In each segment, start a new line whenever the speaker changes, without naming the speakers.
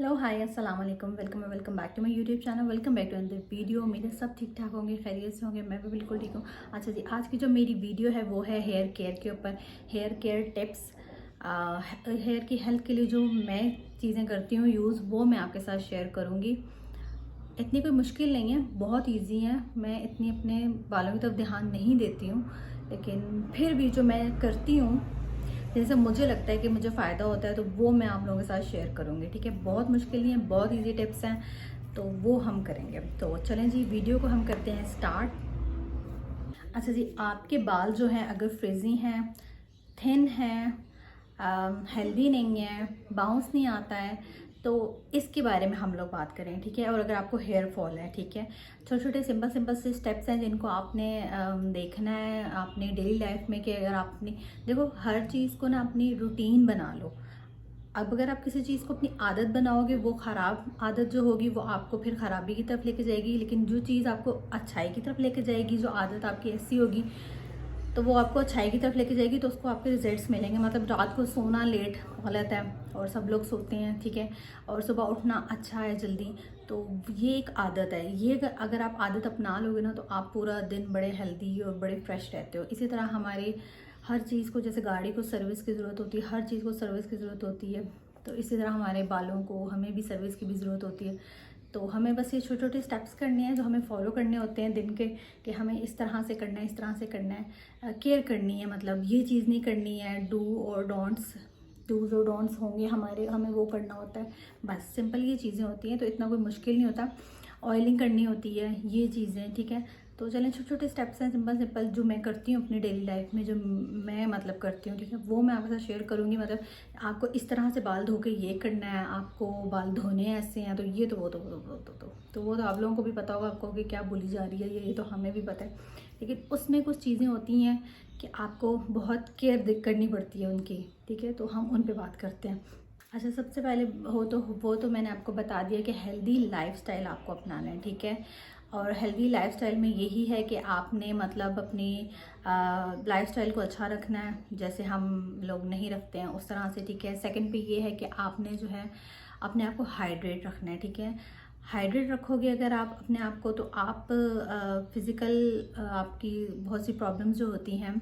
Hello hi अस्सलाम वालेकुम, welcome back to my YouTube channel. Welcome back to another video. मेरे सब ठीक ठाक होंगे, खैरियत से होंगे, मैं भी बिल्कुल ठीक हूँ। अच्छा जी, आज की जो मेरी वीडियो है वो है हेयर केयर के ऊपर। हेयर केयर टिप्स, हेयर की हेल्थ के लिए जो मैं चीज़ें करती हूँ यूज़, वो मैं आपके साथ शेयर करूँगी। इतनी कोई मुश्किल नहीं है, बहुत ईजी है। मैं इतनी अपने बालों की तरफ ध्यान नहीं देती हूँ, लेकिन फिर भी जो मैं करती हूँ, जैसे मुझे लगता है कि मुझे फ़ायदा होता है, तो वो मैं आप लोगों के साथ शेयर करूँगी। ठीक है, बहुत मुश्किल नहीं है, बहुत इजी टिप्स हैं, तो वो हम करेंगे। तो चलें जी, वीडियो को हम करते हैं स्टार्ट। अच्छा जी, आपके बाल जो हैं अगर फ्रिजी हैं, थिन हैं, हेल्दी नहीं है, बाउंस नहीं आता है, तो इसके बारे में हम लोग बात करें। ठीक है, और अगर आपको हेयर फॉल है, ठीक है, छोटे छोटे सिंपल से स्टेप्स हैं जिनको आपने देखना है अपनी डेली लाइफ में। कि अगर आपने देखो, हर चीज़ को ना अपनी रूटीन बना लो। अब अगर आप किसी चीज़ को अपनी आदत बनाओगे, वो ख़राब आदत जो होगी वो आपको फिर ख़राबी की तरफ लेके जाएगी। लेकिन जो चीज़ आपको अच्छाई की तरफ लेके जाएगी, जो आदत आपकी ऐसी होगी, तो वो आपको अच्छाई की तरफ लेके जाएगी, तो उसको आपके रिजल्ट्स मिलेंगे। मतलब रात को सोना लेट गलत है, और सब लोग सोते हैं, ठीक है, और सुबह उठना अच्छा है जल्दी। तो ये एक आदत है, ये अगर आप आदत अपना लोगे ना, तो आप पूरा दिन बड़े हेल्दी और बड़े फ्रेश रहते हो। इसी तरह हमारे हर चीज़ को, जैसे गाड़ी को सर्विस की ज़रूरत होती है, हर चीज़ को सर्विस की ज़रूरत होती है, तो इसी तरह हमारे बालों को, हमें भी सर्विस की भी ज़रूरत होती है। तो हमें बस ये छोटे छोटे स्टेप्स करने हैं जो हमें फॉलो करने होते हैं दिन के, कि हमें इस तरह से करना है, इस तरह से करना है, केयर करनी है। मतलब ये चीज़ नहीं करनी है, डूज़ और डोंट्स होंगे हमारे, हमें वो करना होता है। बस सिंपल ये चीज़ें होती हैं, तो इतना कोई मुश्किल नहीं होता। ऑयलिंग करनी होती है, ये चीज़ें, ठीक है। तो चलें, छोटे छोटे स्टेप्स हैं, सिंपल जो मैं करती हूँ अपनी डेली लाइफ में, जो मैं मतलब करती हूँ, ठीक है, वो मैं आपके साथ शेयर करूँगी। मतलब आपको इस तरह से बाल धो के ये करना है, आपको बाल धोने ऐसे हैं, तो ये तो वो तो आप लोगों को भी पता होगा, आपको कि क्या बोली जा रही है, ये तो हमें भी पता है। लेकिन उसमें कुछ चीज़ें होती हैं कि आपको बहुत केयर करनी पड़ती है उनकी, ठीक है, तो हम उन पे बात करते हैं। अच्छा, सबसे पहले वो तो मैंने आपको बता दिया कि हेल्दी लाइफस्टाइल आपको अपनाना है, ठीक है। और हेल्दी लाइफस्टाइल में यही है कि आपने मतलब अपनी लाइफस्टाइल को अच्छा रखना है, जैसे हम लोग नहीं रखते हैं उस तरह से, ठीक है। सेकंड पे ये है कि आपने जो है अपने आप को हाइड्रेट रखना है, ठीक है। हाइड्रेट रखोगे अगर आप अपने आप को, तो आप फिज़िकल आपकी बहुत सी प्रॉब्लम्स जो होती हैं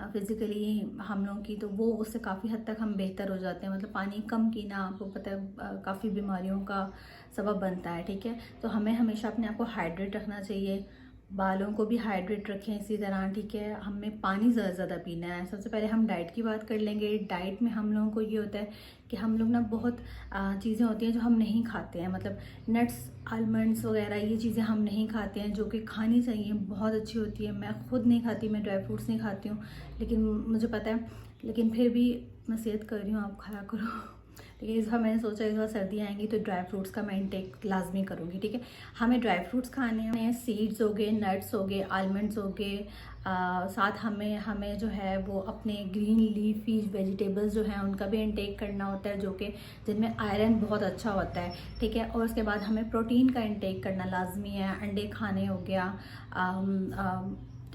फिज़िकली हम लोगों की, तो वो उससे काफ़ी हद तक हम बेहतर हो जाते हैं। मतलब पानी कम पीना, आपको पता है, काफ़ी बीमारियों का सबब बनता है, ठीक है। तो हमें हमेशा अपने आप को हाइड्रेट रखना चाहिए, बालों को भी हाइड्रेट रखें इसी तरह, ठीक है। हमें पानी ज़्यादा से ज़्यादा पीना है। सबसे पहले हम डाइट की बात कर लेंगे। डाइट में हम लोगों को ये होता है कि हम लोग ना बहुत चीज़ें होती हैं जो हम नहीं खाते हैं। मतलब नट्स, आलमंड्स वगैरह, ये चीज़ें हम नहीं खाते हैं, जो कि खानी चाहिए, बहुत अच्छी होती है। मैं खुद नहीं खाती, मैं ड्राई फ्रूट्स नहीं खाती हूँ, लेकिन मुझे पता है, लेकिन फिर भी नसीहत कर रही हूँ, आप खाया करो। लेकिन इस बार मैंने सोचा इस बार सर्दी आएंगी तो ड्राई फ्रूट्स का मैं इंटेक लाजमी करूँगी, ठीक है। हमें ड्राई फ्रूट्स खाने हैं, सीड्स हो गए, नट्स हो गए, आलमंड्स हो गए, साथ हमें हमें जो है वो अपने ग्रीन लीफी वेजिटेबल्स जो हैं उनका भी इंटेक करना होता है, जो कि जिनमें आयरन बहुत अच्छा होता है, ठीक है। और उसके बाद हमें प्रोटीन का इंटेक करना लाजमी है। अंडे खाने हो गया,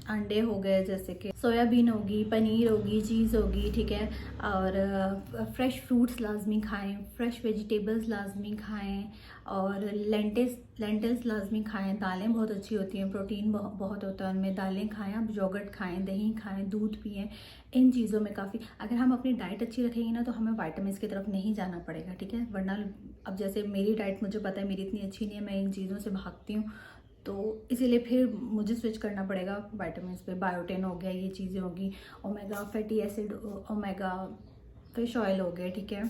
अंडे हो गए, जैसे कि सोयाबीन होगी, पनीर होगी, चीज़ होगी, ठीक है। और फ्रेश फ्रूट्स लाजमी खाएं, फ्रेश वेजिटेबल्स लाजमी खाएं, और लेंटिल्स लाजमी खाएं। दालें बहुत अच्छी होती हैं, प्रोटीन बहुत होता है उनमें। दालें खाएं, आप योगर्ट खाएं, दही खाएं, दूध पिएं। इन चीज़ों में काफ़ी, अगर हम अपनी डाइट अच्छी रखेंगे ना, तो हमें वाइटामिन की तरफ नहीं जाना पड़ेगा, ठीक है। वरना अब जैसे मेरी डाइट, मुझे पता है मेरी इतनी अच्छी नहीं है, मैं इन चीज़ों से भागती हूँ, तो इसीलिए फिर मुझे स्विच करना पड़ेगा वाइटामिन पे। बायोटिन हो गया, ये चीज़ें होगी, omega fatty acid, omega fish oil हो गए, ठीक है।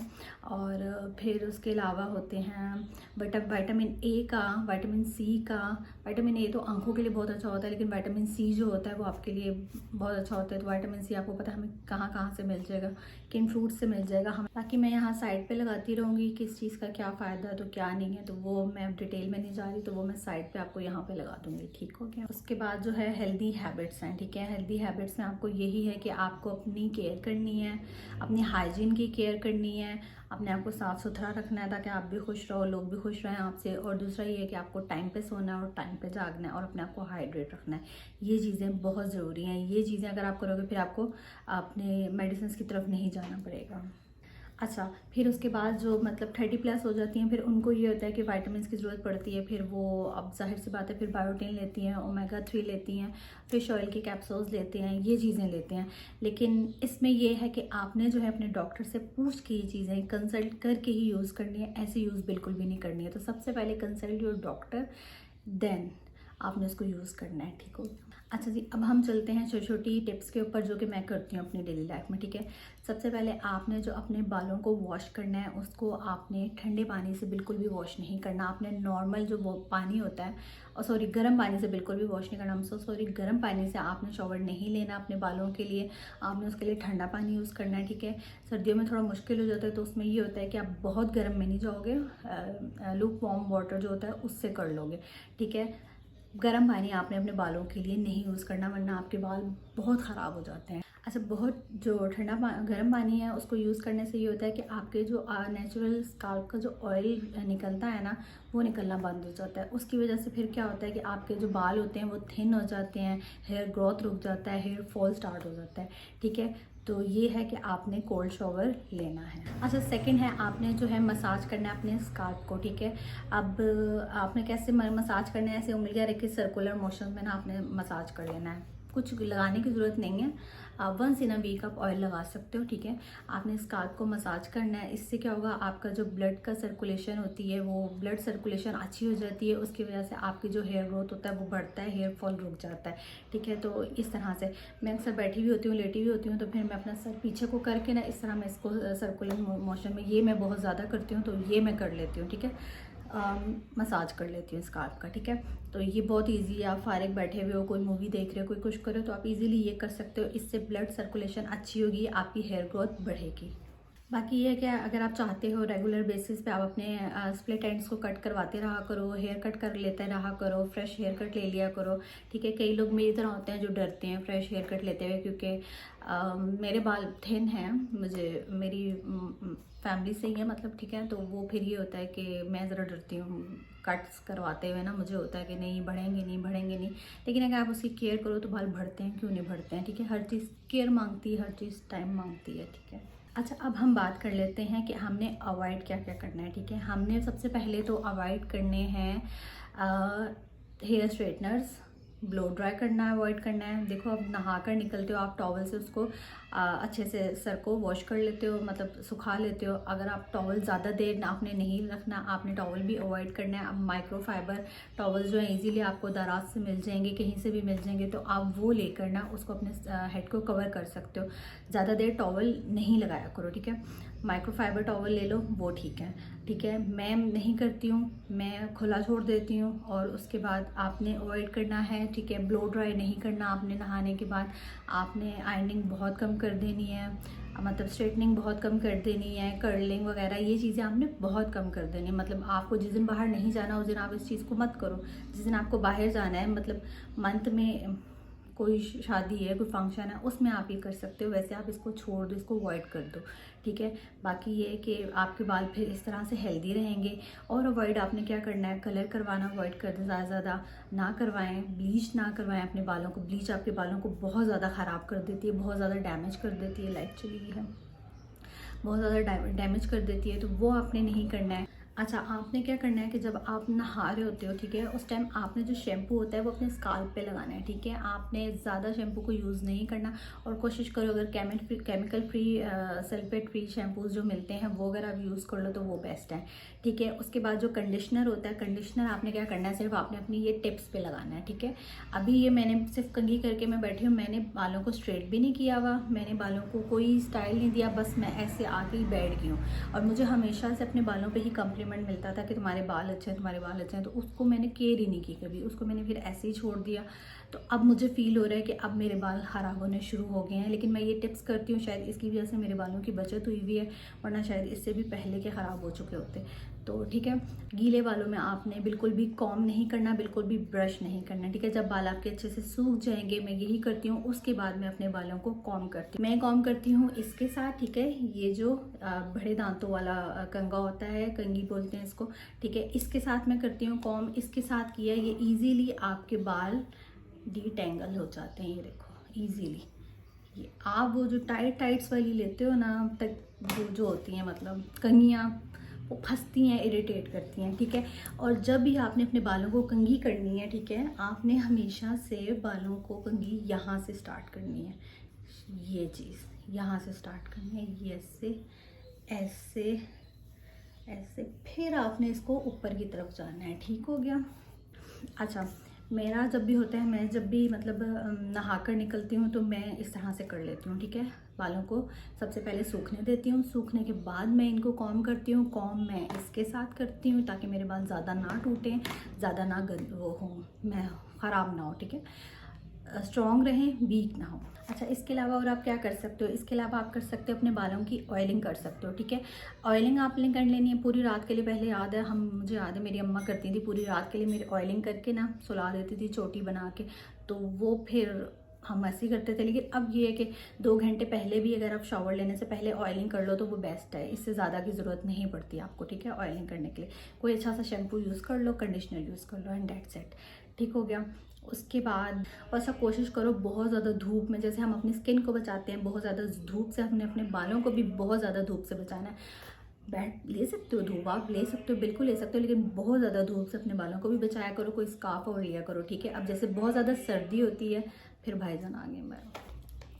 और फिर उसके अलावा होते हैं विटामिन ए का, विटामिन सी का। विटामिन ए तो आंखों के लिए बहुत अच्छा होता है, लेकिन विटामिन सी जो होता है वो आपके लिए बहुत अच्छा होता है। तो विटामिन सी आपको पता है हमें कहाँ कहाँ से मिल जाएगा, किन फ्रूट से मिल जाएगा हमें। बाकी मैं यहाँ साइड पे लगाती रहूँगी किस चीज़ का क्या फ़ायदा है तो क्या नहीं है, तो वो मैं डिटेल में नहीं जा रही, तो वो मैं साइड पे आपको यहाँ पे लगा दूँगी, ठीक हो गया। उसके बाद जो है हेल्दी हैबिट्स हैं, ठीक है। हेल्दी हैबिट्स में आपको यही है कि आपको अपनी केयर करनी है, अपनी हाइजीन की केयर करनी है, अपने आप को साफ़ सुथरा रखना है, ताकि आप भी खुश रहो, लोग भी खुश रहें आपसे। और दूसरा ये है कि आपको टाइम पे सोना है और टाइम पे जागना है, और अपने आप को हाइड्रेट रखना है। ये चीज़ें बहुत ज़रूरी हैं। ये चीज़ें अगर आप करोगे, फिर आपको अपने मेडिसिन की तरफ नहीं जाना पड़ेगा। अच्छा, फिर उसके बाद जो मतलब 30+ हो जाती हैं, फिर उनको ये होता है कि विटामिन्स की ज़रूरत पड़ती है। फिर वो, अब ज़ाहिर सी बात है, फिर बायोटिन लेती हैं, ओमेगा 3 लेती हैं, फिश ऑयल की कैप्सूल्स लेते हैं, ये चीज़ें लेते हैं। लेकिन इसमें ये है कि आपने जो है अपने डॉक्टर से पूछ के ये चीज़ें कंसल्ट करके ही यूज़ करनी है, ऐसे यूज़ बिल्कुल भी नहीं करनी है। तो सबसे पहले कंसल्ट योर डॉक्टर, देन आपने उसको यूज़ करना है, ठीक हो। अच्छा जी, अब हम चलते हैं छोटी छोटी टिप्स के ऊपर जो कि मैं करती हूँ अपनी डेली लाइफ में, ठीक है। सबसे पहले आपने जो अपने बालों को वॉश करना है, उसको आपने ठंडे पानी से बिल्कुल भी वॉश नहीं करना। आपने नॉर्मल जो वो पानी होता है, और सॉरी, गर्म पानी से बिल्कुल भी वॉश नहीं करना। हम सॉरी, गर्म पानी से आपने शॉवर नहीं लेना अपने बालों के लिए। आपने उसके लिए ठंडा पानी यूज़ करना है, ठीक है। सर्दियों में थोड़ा मुश्किल हो जाता है, तो उसमें ये होता है कि आप बहुत गर्म में नहीं जाओगे, लूक वार्म वाटर जो होता है उससे कर लोगे, ठीक है। गर्म पानी आपने अपने बालों के लिए नहीं यूज़ करना, वरना आपके बाल बहुत ख़राब हो जाते हैं। अच्छा, बहुत जो गर्म पानी है उसको यूज़ करने से ये होता है कि आपके जो नेचुरल स्काल्प का जो ऑयल निकलता है ना, वो निकलना बंद हो जाता है। उसकी वजह से फिर क्या होता है कि आपके जो बाल होते हैं वो थिन हो जाते हैं, हेयर ग्रोथ रुक जाता है, हेयर फॉल स्टार्ट हो जाता है, ठीक है। तो ये है कि आपने कोल्ड शॉवर लेना है। अच्छा, सेकंड है, आपने जो है मसाज करना है अपने स्काल्प को, ठीक है। अब आपने कैसे मसाज करना है, ऐसे उंगलियां रख के सर्कुलर मोशन में ना आपने मसाज कर लेना है। कुछ लगाने की ज़रूरत नहीं है, आप वंस इन अ वीक आप ऑयल लगा सकते हो, ठीक है। आपने स्काल्प को मसाज करना है। इससे क्या होगा, आपका जो ब्लड का सर्कुलेशन होती है, वो ब्लड सर्कुलेशन अच्छी हो जाती है। उसकी वजह से आपकी जो हेयर ग्रोथ होता है वो बढ़ता है, हेयर फॉल रुक जाता है, ठीक है। तो इस तरह से मैं अक्सर बैठी हुई होती हूँ, लेटी हुई होती हूँ, तो फिर मैं अपना सर पीछे को करके ना इस तरह मैं इसको सर्कुलर मोशन में, ये मैं बहुत ज़्यादा करती हूँ, तो ये मैं कर लेती हूँ, ठीक है। मसाज कर लेती हूँ स्काल्प का, ठीक है। तो ये बहुत इजी है, आप फारिग बैठे हुए हो, कोई मूवी देख रहे हो, कोई कुछ करो, तो आप इजीली ये कर सकते हो। इससे ब्लड सर्कुलेशन अच्छी होगी, आपकी हेयर ग्रोथ बढ़ेगी। बाकी ये है कि अगर आप चाहते हो रेगुलर बेसिस पे आप अपने स्प्लिट एंड्स को कट करवाते रहा करो, हेयर कट कर लेते रहा करो, फ्रेश हेयर कट ले लिया करो, ठीक है। कई लोग मेरी तरह होते हैं जो डरते हैं फ्रेश हेयर कट लेते हुए, क्योंकि मेरे बाल थिन हैं, मुझे मेरी फैमिली से ही है मतलब, ठीक है। तो वो फिर ये होता है कि मैं ज़रा डरती हूँ कट्स करवाते हुए ना, मुझे होता है कि नहीं बढ़ेंगे नहीं बढ़ेंगे नहीं। लेकिन अगर आप उसकी केयर करो तो बाल बढ़ते हैं, क्यों नहीं बढ़ते हैं, ठीक है। हर चीज़ केयर मांगती है, हर चीज़ टाइम मांगती है, ठीक है। अच्छा, अब हम बात कर लेते हैं कि हमने अवॉइड क्या क्या करना है, ठीक है। हमने सबसे पहले तो अवॉइड करने हैं हेयर स्ट्रेटनर्स, ब्लो ड्राई करना अवॉइड करना है। देखो, अब नहा कर निकलते हो आप, टॉवल से उसको अच्छे से सर को वॉश कर लेते हो, मतलब सुखा लेते हो। अगर आप टॉवल ज़्यादा देर आपने नहीं रखना, आपने टॉवल भी अवॉइड करना है। अब माइक्रोफाइबर टॉवल जो है इजीली आपको दराज से मिल जाएंगे, कहीं से भी मिल जाएंगे, तो आप वो लेकर ना उसको अपने हेड को कवर कर सकते हो। ज़्यादा देर टॉवल नहीं लगाया करो, ठीक है। माइक्रोफाइबर टॉवल ले लो, वो ठीक है, ठीक है। मैं नहीं करती हूँ, मैं खुला छोड़ देती हूँ। और उसके बाद आपने अवॉइड करना है, ठीक है। ब्लो ड्राई नहीं करना आपने नहाने के बाद। आपने आयरनिंग बहुत कम कर देनी है, मतलब स्ट्रेटनिंग बहुत कम कर देनी है, कर्लिंग वगैरह ये चीज़ें आपने बहुत कम कर देनी है। मतलब आपको जिस दिन बाहर नहीं जाना उस दिन आप इस चीज़ को मत करो। जिस दिन आपको बाहर जाना है, मतलब मंथ में कोई शादी है, कोई फंक्शन है, उसमें आप ये कर सकते हो। वैसे आप इसको छोड़ दो, इसको अवॉइड कर दो, ठीक है। बाकी ये है कि आपके बाल फिर इस तरह से हेल्दी रहेंगे। और अवॉइड आपने क्या करना है, कलर करवाना अवॉइड कर दो, ज़्यादा ना करवाएं। ब्लीच ना करवाएं अपने बालों को, ब्लीच आपके बालों को बहुत ज़्यादा ख़राब कर देती है, बहुत ज़्यादा डैमेज कर देती है। लाइट चली गई है, बहुत ज़्यादा डैमेज कर देती है, तो वो आपने नहीं करना है। अच्छा, आपने क्या करना है कि जब आप नहा रहे होते हो, ठीक है, उस टाइम आपने जो शैम्पू होता है वो अपने स्काल्प पे लगाना है, ठीक है। आपने ज़्यादा शैम्पू को यूज़ नहीं करना। और कोशिश करो अगर chemical free sulphate free shampoos जो मिलते हैं वो अगर आप यूज़ कर लो तो वो बेस्ट है, ठीक है। उसके बाद जो कंडीशनर होता है, कंडीशनर आपने क्या करना है, सिर्फ आपने अपनी ये टिप्स पे लगाना है, ठीक है। अभी ये मैंने सिर्फ कंघी करके मैं बैठी हूँ, मैंने बालों को स्ट्रेट भी नहीं किया हुआ, मैंने बालों को कोई स्टाइल नहीं दिया, बस मैं ऐसे आके ही बैठ गई हूँ। और मुझे हमेशा से अपने बालों पे ही कम्प्लीमेंट मिलता था कि तुम्हारे बाल अच्छे हैं, तुम्हारे बाल अच्छे हैं, तो उसको मैंने केयर ही नहीं की कभी, उसको मैंने फिर ऐसे ही छोड़ दिया। तो अब मुझे फील हो रहा है कि अब मेरे बाल ख़राब होने शुरू हो गए हैं। लेकिन मैं ये टिप्स करती हूँ, शायद इसकी वजह से मेरे बालों की बचत हुई हुई है, वरना शायद इससे भी पहले के ख़राब हो चुके होते। तो ठीक है, गीले बालों में आपने बिल्कुल भी कॉम नहीं करना, बिल्कुल भी ब्रश नहीं करना, ठीक है। जब बाल आपके अच्छे से सूख जाएंगे, मैं यही करती हूँ, उसके बाद मैं अपने बालों को कॉम करती हूँ। मैं कॉम करती हूँ इसके साथ, ठीक है। ये जो बड़े दांतों वाला कंघा होता है, कंघी बोलते हैं इसको, ठीक है, इसके साथ मैं करती हूँ कॉम। इसके साथ किया, ये ईजीली आपके बाल डिटेंगल हो जाते हैं, ये देखो ईजीली, ये आप वो जो टाइट्स वाली लेते हो ना, तक वो जो होती हैं मतलब कंघियाँ, वो फंसती हैं, इरिटेट करती हैं, ठीक है। और जब भी आपने अपने बालों को कंघी करनी है, ठीक है, आपने हमेशा से बालों को कंघी यहाँ से स्टार्ट करनी है, ये चीज़ यहाँ से स्टार्ट करनी है, ये ऐसे ऐसे ऐसे, फिर आपने इसको ऊपर की तरफ जाना है, ठीक हो गया। अच्छा, मेरा जब भी होता है, मैं जब भी मतलब नहा कर निकलती हूँ तो मैं इस तरह से कर लेती हूँ, ठीक है। बालों को सबसे पहले सूखने देती हूँ, सूखने के बाद मैं इनको कॉम्ब करती हूँ। कॉम्ब मैं इसके साथ करती हूँ ताकि मेरे बाल ज़्यादा ना टूटें, ज़्यादा ना वो हो, मैं ख़राब ना हो, ठीक है, स्ट्रॉन्ग रहें, वीक ना हो। अच्छा, इसके अलावा और आप क्या कर सकते हो, इसके अलावा आप कर सकते हो अपने बालों की ऑयलिंग कर सकते हो, ठीक है। ऑयलिंग आपने कर लेनी है पूरी रात के लिए। पहले याद है, मुझे याद है मेरी अम्मा करती थी, पूरी रात के लिए मेरी ऑयलिंग करके ना सुला देती थी चोटी बना के, तो वो फिर हम ऐसे ही करते थे। लेकिन अब ये है कि 2 घंटे पहले भी अगर आप शावर लेने से पहले ऑयलिंग कर लो तो वो बेस्ट है, इससे ज़्यादा की ज़रूरत नहीं पड़ती आपको, ठीक है। ऑयलिंग करने के लिए कोई अच्छा सा शैम्पू यूज़ कर लो, कंडीशनर यूज़ कर लो, एंड दैट्स इट, ठीक हो गया। उसके बाद बस आप कोशिश करो बहुत ज़्यादा धूप में, जैसे हम अपनी स्किन को बचाते हैं बहुत ज़्यादा धूप से, हमने अपने बालों को भी बहुत ज़्यादा धूप से बचाना है। बैठ ले सकते हो धूप, आप ले सकते हो, बिल्कुल ले सकते हो, लेकिन बहुत ज़्यादा धूप से अपने बालों को भी बचाया करो, कोई स्कार्फ और लिया करो, ठीक है। अब जैसे बहुत ज़्यादा सर्दी होती है, फिर भाईजान आ गए मैं,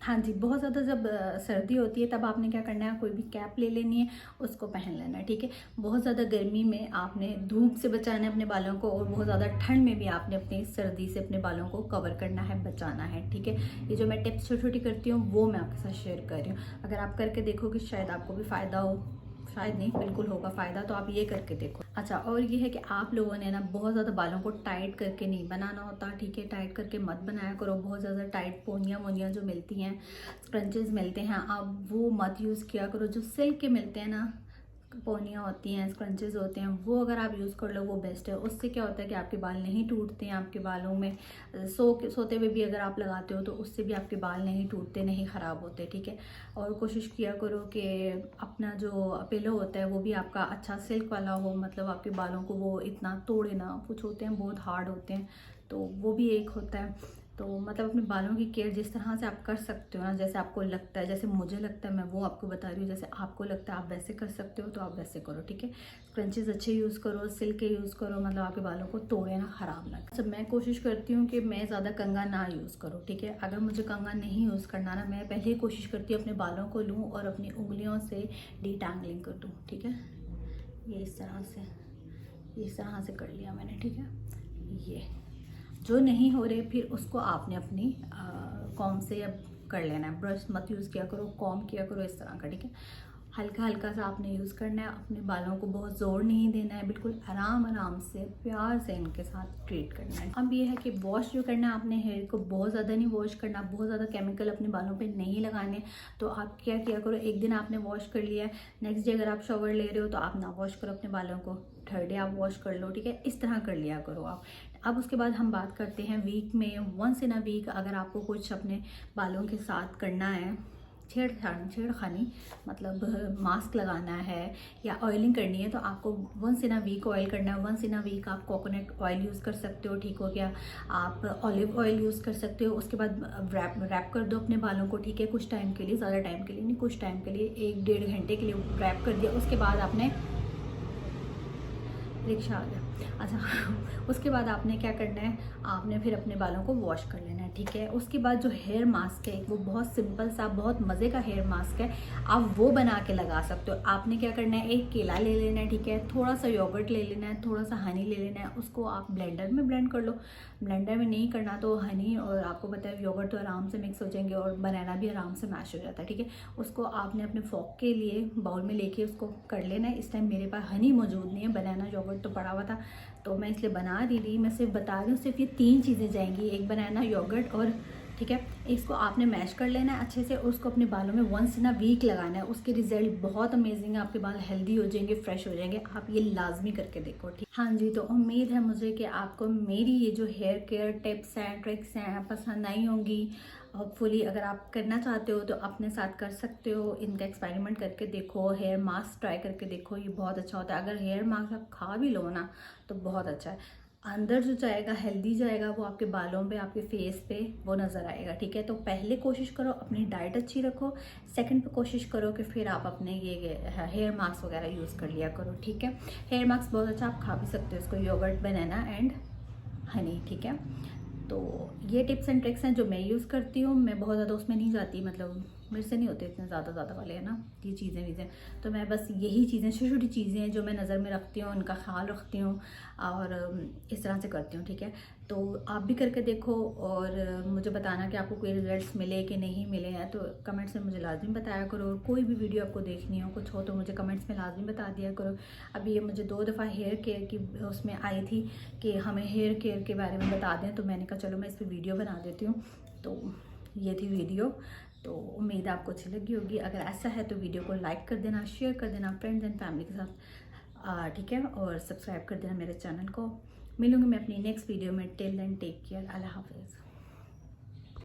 हाँ जी, बहुत ज़्यादा जब सर्दी होती है तब आपने क्या करना है, कोई भी कैप ले लेनी है, उसको पहन लेना है, ठीक है। बहुत ज़्यादा गर्मी में आपने धूप से बचाना है अपने बालों को, और बहुत ज़्यादा ठंड में भी आपने अपनी सर्दी से अपने बालों को कवर करना है, बचाना है, ठीक है। ये जो मैं टिप्स छोटी छोटी करती हूँ वो मैं आपके साथ शेयर कर रही हूँ। अगर आप करके देखो कि शायद आपको भी फ़ायदा हो, शायद नहीं, बिल्कुल होगा फ़ायदा, तो आप ये करके देखो। अच्छा, और ये है कि आप लोगों ने ना बहुत ज़्यादा बालों को टाइट करके नहीं बनाना होता, ठीक है। टाइट करके मत बनाया करो, बहुत ज़्यादा टाइट पोनियाँ वोनियाँ जो मिलती हैं, स्क्रंचेस मिलते हैं, आप वो मत यूज़ किया करो। जो सिल्क के मिलते हैं ना, पोनियाँ होती हैं, स्क्रंचेस होते हैं, वो अगर आप यूज़ कर लो वो बेस्ट है। उससे क्या होता है कि आपके बाल नहीं टूटते हैं, आपके बालों में सोते हुए भी अगर आप लगाते हो तो उससे भी आपके बाल नहीं टूटते, नहीं ख़राब होते, ठीक है। और कोशिश किया करो कि अपना जो पिलो होता है वो भी आपका अच्छा सिल्क वाला हो, मतलब आपके बालों को वो इतना तोड़े ना, कुछ होते हैं बहुत हार्ड होते हैं, तो वो भी एक होता है। तो मतलब अपने बालों की केयर जिस तरह से आप कर सकते हो ना, जैसे आपको लगता है, जैसे मुझे लगता है मैं वो आपको बता रही हूँ, जैसे आपको लगता है आप वैसे कर सकते हो तो आप वैसे करो, ठीक है। क्रंचेस अच्छे यूज़ करो, सिल्क के यूज़ करो, मतलब आपके बालों को तोड़े ना, ख़राब ना। सब मैं कोशिश करती हूँ कि मैं ज़्यादा कंघा ना यूज़ करूँ, ठीक है। अगर मुझे कंघा नहीं यूज़ करना ना, मैं पहले ही कोशिश करती हूँ अपने बालों को लूँ और अपनी उंगलियों से डिटैंगलिंग कर दूँ, ठीक है। ये इस तरह से कर लिया मैंने, ठीक है। ये जो नहीं हो रहे फिर उसको आपने अपनी कॉम से अब कर लेना है, ब्रश मत यूज़ किया करो, कॉम किया करो, इस तरह का, ठीक है। हल्का हल्का सा आपने यूज़ करना है, अपने बालों को बहुत ज़ोर नहीं देना है, बिल्कुल आराम आराम से प्यार से इनके साथ ट्रीट करना है। अब ये है कि वॉश जो करना है आपने हेयर को बहुत ज़्यादा नहीं वॉश करना, बहुत ज़्यादा केमिकल अपने बालों पे नहीं लगाने। तो आप क्या किया करो, एक दिन आपने वॉश कर लिया है, नेक्स्ट डे अगर आप शावर ले रहे हो तो आप ना वॉश करो अपने बालों को, थर्ड डे आप वॉश कर लो, ठीक है। इस तरह कर लिया करो आप। अब उसके बाद हम बात करते हैं वीक में वंस इन अ वीक अगर आपको कुछ अपने बालों के साथ करना है, छेड़खानी, मतलब मास्क लगाना है या ऑयलिंग करनी है, तो आपको once in a week oil करना है। वंस इन अ वीक आप कोकोनट ऑयल यूज़ कर सकते हो, ठीक हो गया। आप ऑलिव ऑयल यूज़ कर सकते हो। उसके बाद रैप कर दो अपने बालों को, ठीक है, कुछ टाइम के लिए, ज़्यादा टाइम के लिए नहीं, कुछ टाइम के लिए, 1-1.5 घंटे के लिए रैप कर दिया। उसके बाद आपने, रिक्शा आ गया, अच्छा उसके बाद आपने क्या करना है, आपने फिर अपने बालों को वॉश कर लेना है, ठीक है। उसके बाद जो हेयर मास्क है वो बहुत सिंपल सा, बहुत मज़े का हेयर मास्क है, आप वो बना के लगा सकते हो। आपने क्या करना है, एक केला ले लेना है, ठीक है, थोड़ा सा योगर्ट ले लेना है, थोड़ा सा हनी ले लेना है, उसको आप ब्लेंडर में ब्लेंड कर लो। ब्लेंडर में नहीं करना तो हनी और आपको पता है योगर्ट तो आराम से मिक्स हो जाएंगे और बनाना भी आराम से मैश हो जाता है, ठीक है। उसको आपने अपने फॉक के लिए बाउल में लेके उसको कर लेना है। इस टाइम मेरे पास हनी मौजूद नहीं है, बनाना योगर्ट तो पड़ा हुआ था तो मैं इसलिए बना रही थी। मैं सिर्फ बता रही हूँ, सिर्फ ये 3 चीज़ें जाएंगी, एक बनाना, योगर्ट और, ठीक है। इसको आपने मैश कर लेना है अच्छे से, उसको अपने बालों में वंस इन अ वीक लगाना है। उसके रिजल्ट बहुत अमेजिंग है, आपके बाल हेल्दी हो जाएंगे, फ्रेश हो जाएंगे। आप ये लाजमी करके देखो, ठीक। हाँ जी, तो उम्मीद है मुझे कि आपको मेरी ये जो हेयर केयर टिप्स हैं, ट्रिक्स हैं, पसंद आई होंगी। होपफुली अगर आप करना चाहते हो तो अपने साथ कर सकते हो, इनका एक्सपेरिमेंट करके देखो। हेयर मास्क ट्राई करके देखो, ये बहुत अच्छा होता है। अगर हेयर मास्क आप खा भी लो ना तो बहुत अच्छा है। अंदर जो जाएगा, हेल्दी जाएगा, वो आपके बालों पे, आपके फेस पे वो नज़र आएगा। ठीक है, तो पहले कोशिश करो अपनी डाइट अच्छी रखो, सेकंड पे कोशिश करो कि फिर आप अपने ये हेयर मास्क वगैरह यूज़ कर लिया करो। ठीक है, हेयर मास्क बहुत अच्छा, आप खा भी सकते हो इसको, योगर्ट, बनाना एंड हनी। ठीक है, तो ये टिप्स एंड ट्रिक्स हैं जो मैं यूज़ करती हूँ। मैं बहुत ज़्यादा उसमें नहीं जाती, मतलब मेरे से नहीं होते इतने ज़्यादा वाले, है ना, ये चीज़ें वीज़ें। तो मैं बस यही चीज़ें, छोटी छोटी चीज़ें हैं जो मैं नज़र में रखती हूँ, उनका ख्याल रखती हूँ और इस तरह से करती हूँ। ठीक है, तो आप भी करके देखो और मुझे बताना कि आपको कोई रिजल्ट्स मिले कि नहीं मिले हैं, तो कमेंट्स में मुझे लाजमी बताया करो। और कोई भी वीडियो आपको देखनी हो, कुछ हो, तो मुझे कमेंट्स में लाजमी बता दिया करो। अभी ये मुझे 2 दफ़ा हेयर केयर की उसमें आई थी कि हमें हेयर केयर के बारे में बता दें, तो मैंने कहा चलो मैं इस पर वीडियो बना देती हूँ। तो ये थी वीडियो, तो उम्मीद है आपको अच्छी लगी होगी। अगर ऐसा है तो वीडियो को लाइक कर देना, शेयर कर देना फ्रेंड्स एंड फैमिली के साथ। ठीक है, और सब्सक्राइब कर देना मेरे चैनल को। मिलूंगी मैं अपनी नेक्स्ट वीडियो में। टिल देन टेक केयर, अल्लाह हाफिज़।